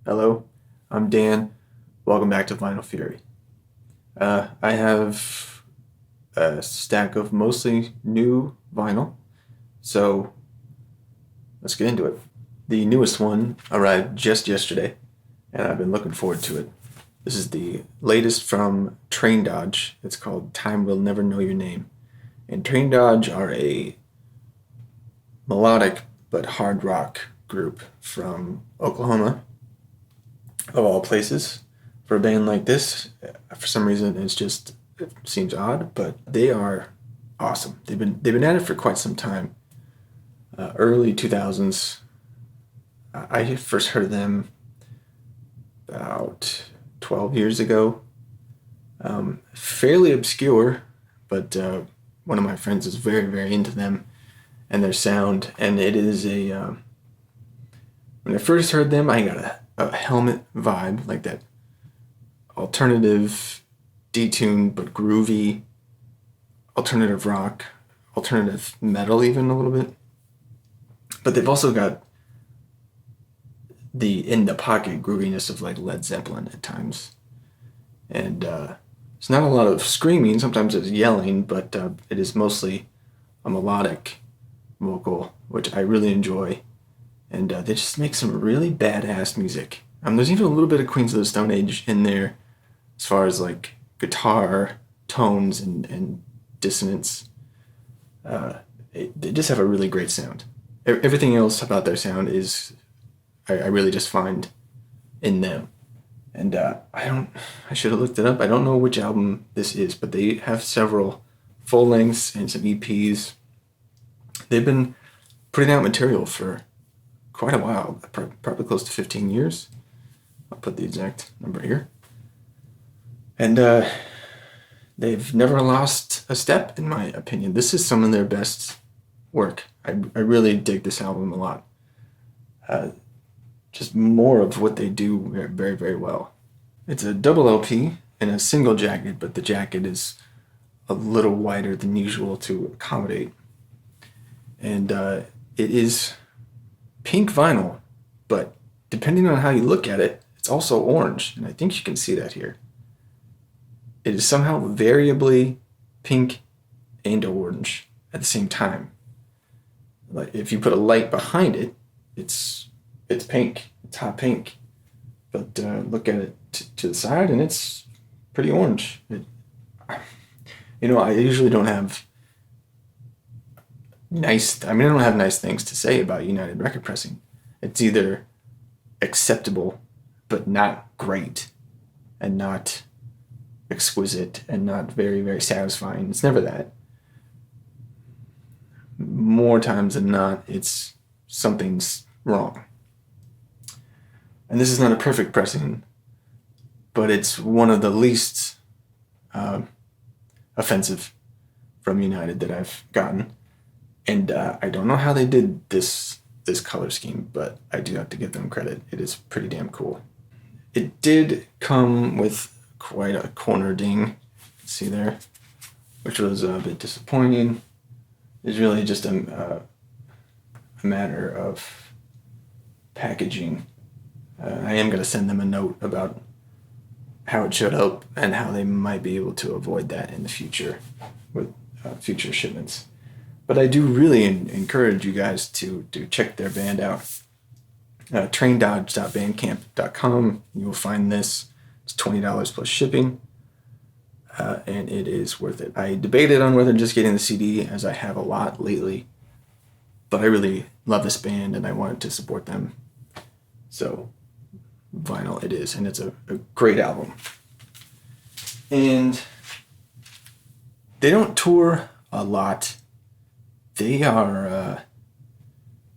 Hello, I'm Dan. Welcome back to Vinyl Fury. I have a stack of mostly new vinyl, so let's get into it. The newest one arrived just yesterday, and I've been looking forward to it. This is the latest from Train Dodge. It's called Time Will Never Know Your Name. And Train Dodge are a melodic but hard rock group from Oklahoma, of all places. For a band like this, for some reason, it seems odd, but they are awesome. They've been at it for quite some time. Early 2000s. I first heard of them about 12 years ago. Fairly obscure, but one of my friends is very, very into them and their sound. And it is when I first heard them, I got a Helmet vibe, like that alternative, detuned but groovy, alternative rock, alternative metal, even a little bit. But they've also got the in the pocket grooviness of like Led Zeppelin at times. And it's not a lot of screaming, sometimes it's yelling, but it is mostly a melodic vocal, which I really enjoy. And they just make some really badass music. There's even a little bit of Queens of the Stone Age in there as far as like guitar tones and dissonance. They just have a really great sound. Everything else about their sound is I really just find in them. And I should have looked it up. I don't know which album this is, but they have several full lengths and some EPs. They've been putting out material for quite a while, probably close to 15 years. I'll put the exact number here. And they've never lost a step, in my opinion. This is some of their best work. I really dig this album a lot. Just more of what they do very, very, very well. It's a double LP and a single jacket, but the jacket is a little wider than usual to accommodate. And it is pink vinyl, but depending on how you look at it, it's also orange, and I think you can see that here. It is somehow variably pink and orange at the same time. Like if you put a light behind it, it's pink, it's hot pink. But look at it to the side, and it's pretty orange. I usually don't have I don't have nice things to say about United Record Pressing. It's either acceptable, but not great, and not exquisite, and not very, very satisfying. It's never that. More times than not, it's something's wrong. And this is not a perfect pressing, but it's one of the least offensive from United that I've gotten. And I don't know how they did this color scheme, but I do have to give them credit. It is pretty damn cool. It did come with quite a corner ding, see there, which was a bit disappointing. It's really just a matter of packaging. I am going to send them a note about how it showed up and how they might be able to avoid that in the future with future shipments. But I do really encourage you guys to check their band out. Traindodge.bandcamp.com. You will find this. It's $20 plus shipping, and it is worth it. I debated on whether just getting the CD, as I have a lot lately, but I really love this band and I wanted to support them. So vinyl it is, and it's a great album. And they don't tour a lot. They are,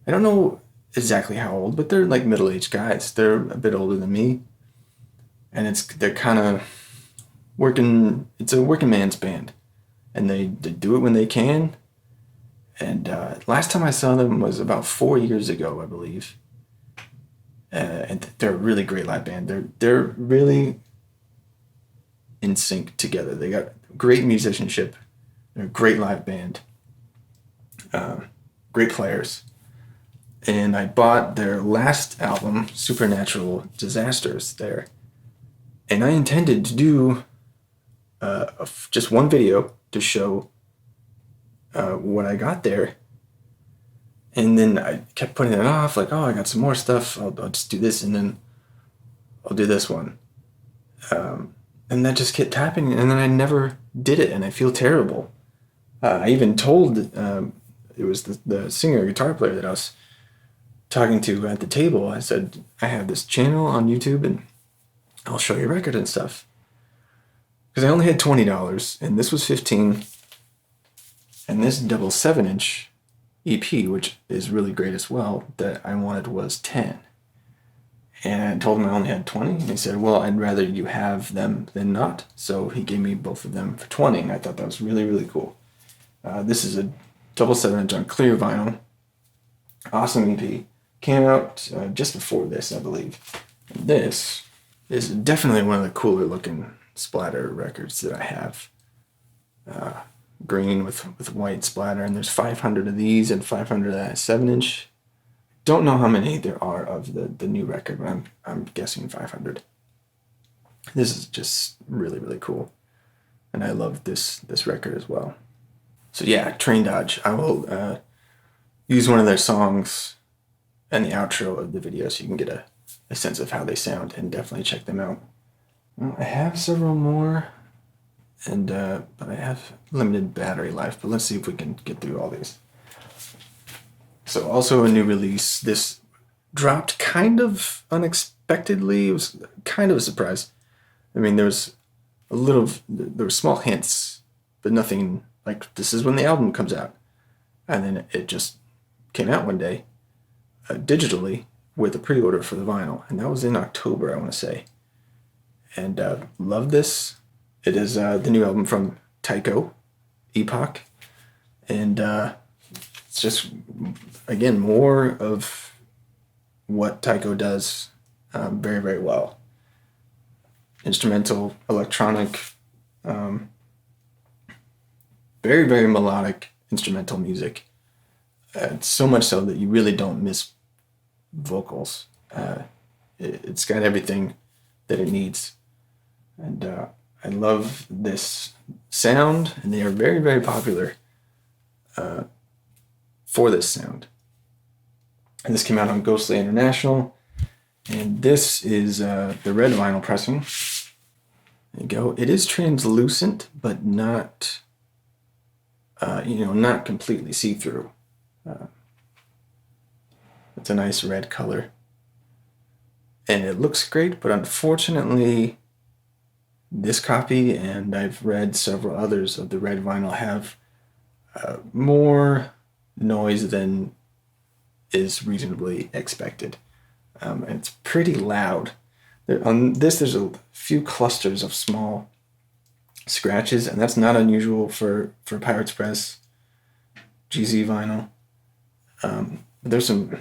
I don't know exactly how old, but they're like middle-aged guys. They're a bit older than me. And they're kind of it's a working man's band. And they do it when they can. And last time I saw them was about 4 years ago, I believe. And they're a really great live band. They're really in sync together. They got great musicianship. They're a great live band. Great players. and I bought their last album, Supernatural Disasters, there. And I intended to do just one video to show what I got there. And then I kept putting it off, like, oh, I got some more stuff. I'll just do this, and then I'll do this one. And that just kept happening, and then I never did it, and I feel terrible. I even told, it was the singer guitar player that I was talking to at the table. I said, I have this channel on YouTube, and I'll show you a record and stuff. Because I only had $20, and this was $15, and this double 7-inch EP, which is really great as well, that I wanted was 10. And I told him I only had 20, and he said, well, I'd rather you have them than not. So he gave me both of them for 20, and I thought that was really, really cool. This is a double 7-inch on clear vinyl. Awesome EP. Came out just before this, I believe. And this is definitely one of the cooler looking splatter records that I have. Green with white splatter, and there's 500 of these and 500 of that 7-inch. Don't know how many there are of the new record, but I'm guessing 500. This is just really, really cool, and I love this record as well. So yeah, Train Dodge. I will use one of their songs and the outro of the video so you can get a sense of how they sound, and definitely check them out. Well, I have several more, and but I have limited battery life, but let's see if we can get through all these. So also a new release. This dropped kind of unexpectedly. It was kind of a surprise. I mean, there were small hints, but nothing like this is when the album comes out. And then it just came out one day, digitally, with a pre-order for the vinyl. And that was in October, I want to say. And love this. It is the new album from Tycho, Epoch. And it's just, again, more of what Tycho does very, very well. Instrumental, electronic, very, very melodic instrumental music. So much so that you really don't miss vocals. It's got everything that it needs. And I love this sound, and they are very, very popular for this sound. And this came out on Ghostly International, and this is the red vinyl pressing. There you go. It is translucent, but not, not completely see-through. It's a nice red color, and it looks great, but unfortunately, this copy, and I've read several others of the red vinyl, have more noise than is reasonably expected. And it's pretty loud. On this, there's a few clusters of small scratches, and that's not unusual for Pirates Press GZ vinyl. There's some,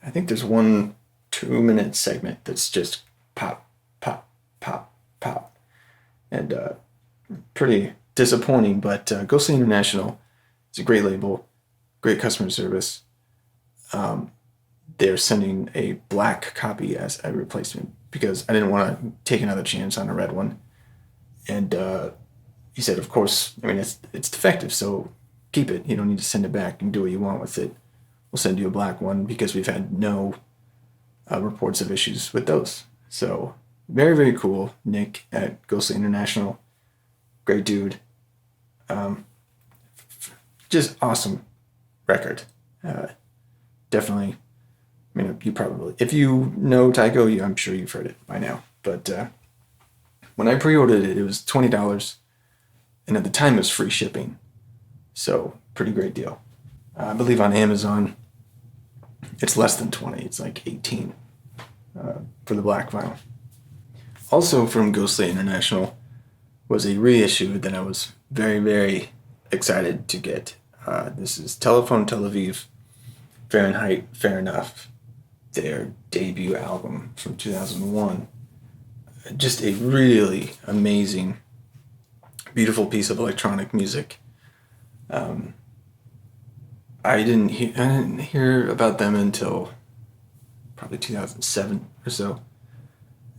I think there's one 2-minute segment that's just pop, pop, pop, pop. And pretty disappointing, but Ghostly International is a great label, great customer service. They're sending a black copy as a replacement because I didn't want to take another chance on a red one. And he said, of course, I mean, it's defective, so keep it. You don't need to send it back and do what you want with it. We'll send you a black one because we've had no reports of issues with those. So very, very cool. Nick at Ghostly International. Great dude. Just awesome record. Definitely, I mean, you probably, if you know Tycho, I'm sure you've heard it by now. But when I pre-ordered it, it was $20, and at the time it was free shipping. So pretty great deal. I believe on Amazon, it's less than 20. It's like 18 for the black vinyl. Also from Ghostly International was a reissue that I was very, very excited to get. This is Telephone Tel Aviv, Fahrenheit Fair Enough, their debut album from 2001. Just a really amazing, beautiful piece of electronic music. I didn't hear about them until probably 2007 or so,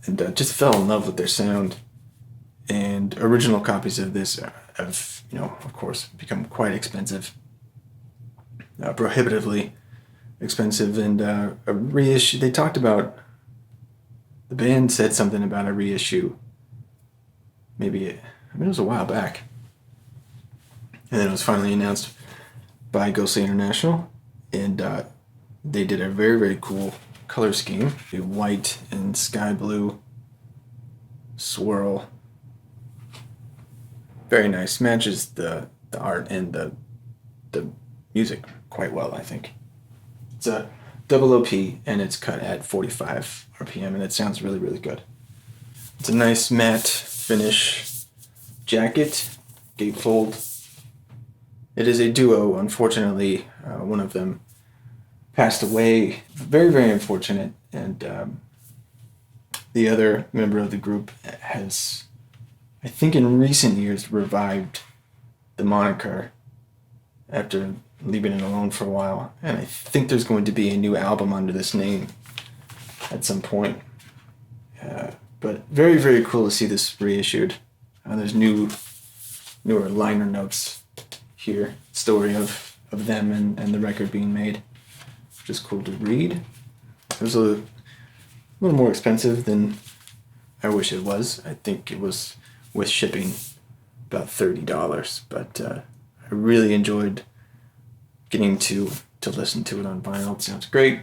and just fell in love with their sound. And original copies of this have, of course, become quite expensive, prohibitively expensive. And a reissue. They talked about, the band said something about a reissue. It was a while back, and then it was finally announced by Ghostly International, and they did a very, very cool color scheme, a white and sky blue swirl. Very nice, matches the art and the music quite well, I think. It's a double OP, and it's cut at 45 RPM, and it sounds really, really good. It's a nice matte finish jacket, gatefold. It is a duo. Unfortunately, one of them passed away. Very, very unfortunate. And the other member of the group has, I think in recent years, revived the moniker after leaving it alone for a while. And I think there's going to be a new album under this name at some point. But very, very cool to see this reissued. There's newer liner notes here, story of them and the record being made, which is cool to read. It was a little more expensive than I wish it was. I think it was, with shipping, about $30, but I really enjoyed getting to listen to it on vinyl. It sounds great.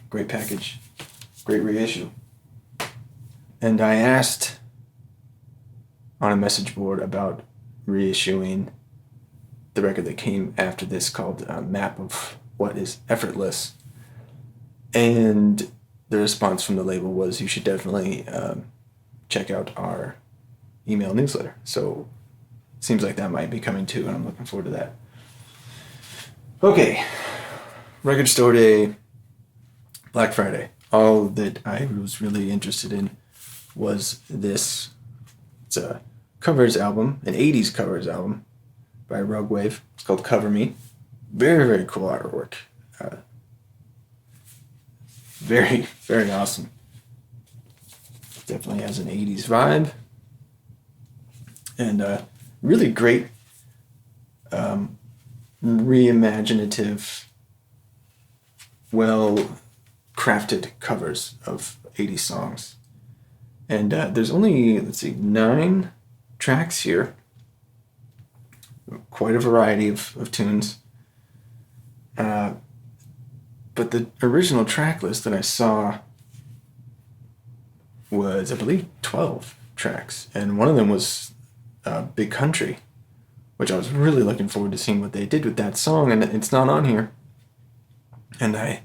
Great package. Great reissue. And I asked on a message board about reissuing the record that came after this, called Map of What is Effortless. And the response from the label was, you should definitely check out our email newsletter. So it seems like that might be coming too, and I'm looking forward to that. Okay, Record Store Day, Black Friday. All that I was really interested in was this. It's a covers album, an 80s covers album by Rogue Wave. It's called Cover Me. Very, very cool artwork. Very, very awesome. Definitely has an 80s vibe. And really great reimaginative, well-crafted covers of 80s songs. And there's only, 9 tracks here. Quite a variety of tunes. But the original track list that I saw was, I believe, 12 tracks. And one of them was Big Country, which I was really looking forward to seeing what they did with that song. And it's not on here. And I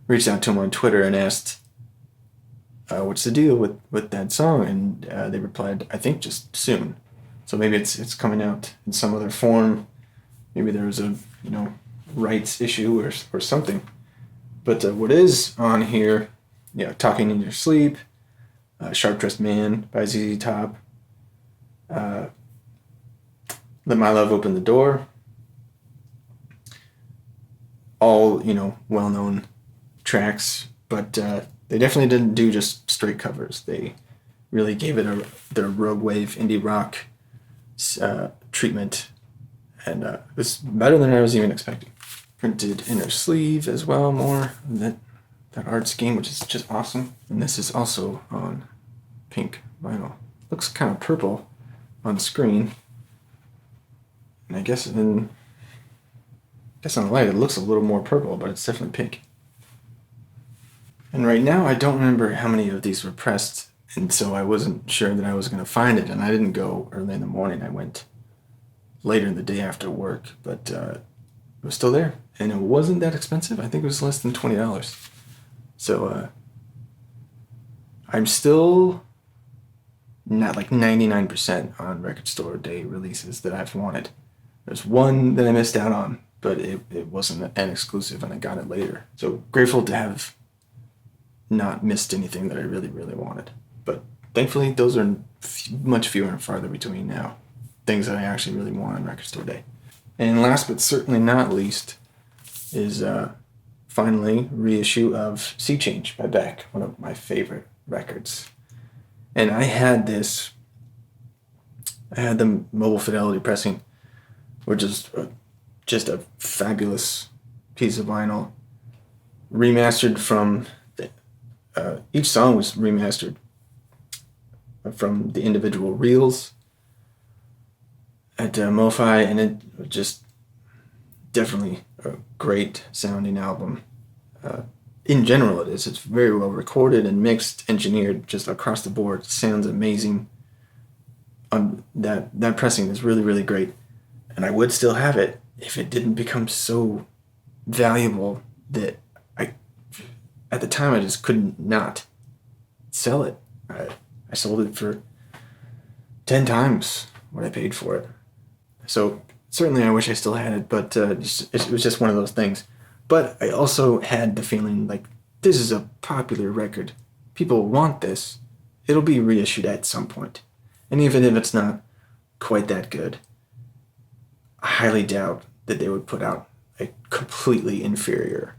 reached out to them on Twitter and asked, what's the deal with that song? And they replied, I think just soon. So maybe it's coming out in some other form. Maybe there was a rights issue or something. But what is on here, Talking in Your Sleep, Sharp Dressed Man by ZZ Top, Let My Love Open the Door. All, well-known tracks, but they definitely didn't do just straight covers. They really gave it their Rogue Wave indie rock treatment, and it was better than I was even expecting. Printed inner sleeve as well, more that art scheme, which is just awesome. And this is also on pink vinyl. Looks kind of purple on screen, and I guess on the light it looks a little more purple, but it's definitely pink. And right now I don't remember how many of these were pressed, and so I wasn't sure that I was going to find it, and I didn't go early in the morning. I went later in the day after work, but it was still there, and it wasn't that expensive. I think it was less than $20. So I'm still not like 99% on Record Store Day releases that I've wanted. There's one that I missed out on, but it wasn't an exclusive, and I got it later. So grateful to have not missed anything that I really, really wanted. But thankfully, those are much fewer and farther between now. Things that I actually really want on Record Store Day. And last but certainly not least, is finally reissue of Sea Change by Beck, one of my favorite records. And I had the Mobile Fidelity pressing, which is just a fabulous piece of vinyl, remastered from each song was remastered from the individual reels at MoFi, and it was just definitely a great sounding album. In general, it is. It's very well recorded and mixed, engineered, just across the board. It sounds amazing. That pressing is really, really great, and I would still have it if it didn't become so valuable that at the time I just couldn't not sell it. I sold it for 10 times what I paid for it. So certainly I wish I still had it, but it was just one of those things. But I also had the feeling like this is a popular record. People want this. It'll be reissued at some point. And even if it's not quite that good, I highly doubt that they would put out a completely inferior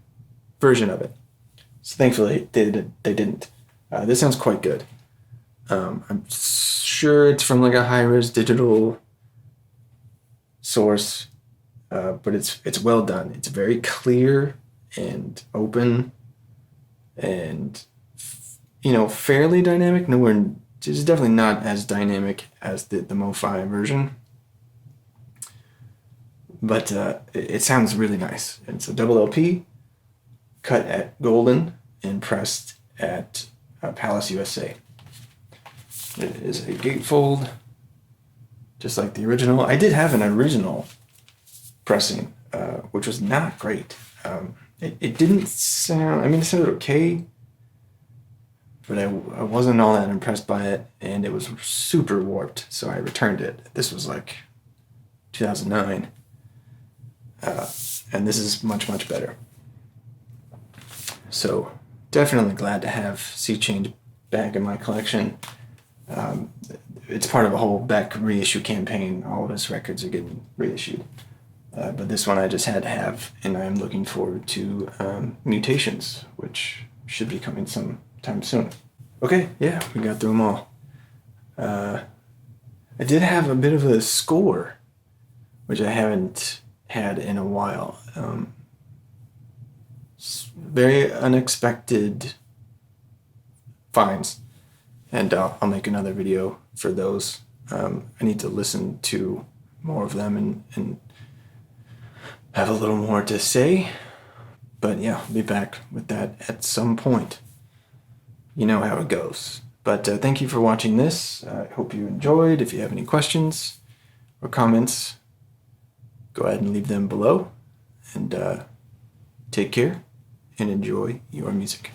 version of it. So thankfully they didn't. This sounds quite good. I'm sure it's from like a high-res digital source, but it's well done. It's very clear and open, and fairly dynamic. It's definitely not as dynamic as the MoFi version, but it sounds really nice. And it's a double LP, cut at Golden and pressed at Palace USA. It is a gatefold, just like the original. I did have an original pressing, which was not great. It didn't sound, it sounded okay, but I wasn't all that impressed by it, and it was super warped, so I returned it. This was like 2009, and this is much, much better. So definitely glad to have Sea Change back in my collection. It's part of a whole Beck reissue campaign. All of his records are getting reissued. But this one I just had to have, and I am looking forward to Mutations, which should be coming sometime soon. Okay, yeah, we got through them all. I did have a bit of a score, which I haven't had in a while. Very unexpected finds, and I'll make another video for those. I need to listen to more of them and have a little more to say, but yeah, I'll be back with that at some point. You know how it goes. But thank you for watching this. I hope you enjoyed. If you have any questions or comments, go ahead and leave them below, and take care and enjoy your music.